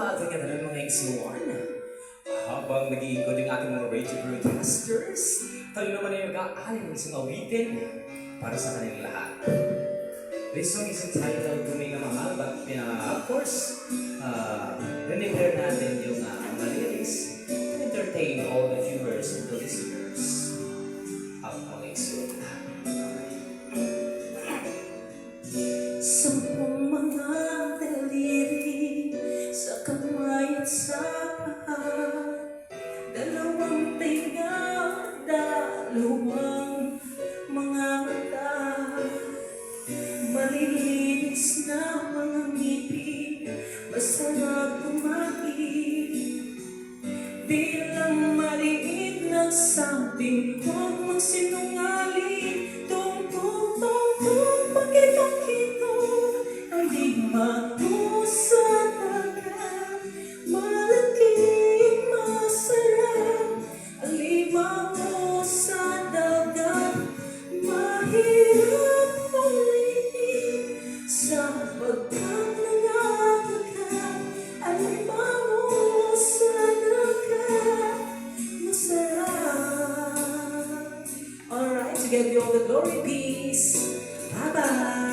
ating kadalang mga igsuan. Habang nag-iikot yung ating mga radio broadcasters, tayo naman ay mag-aalay ng isang awitin para sa kanilang lahat. This song is entitled Tunay na Mahal, but of course, remember natin yung mga lyrics to entertain all the viewers and the listeners of mga igsuan. Sampung mga daliri sa kamay at sa paa, dalawang tinga, dalawang mga mata, malilinis na mga ngipin, masarap kumain. Bilang maliit nagsabing huwag magsinungaling, tungtong-tungtong pakitang-kito ay di matusad agad. Malaking masarap, alimango sa dagat, mahirap ulitin sa pagkakangatagat. Alimango sa dagat, masarap. Alright, to give you all the glory, peace. Bye-bye.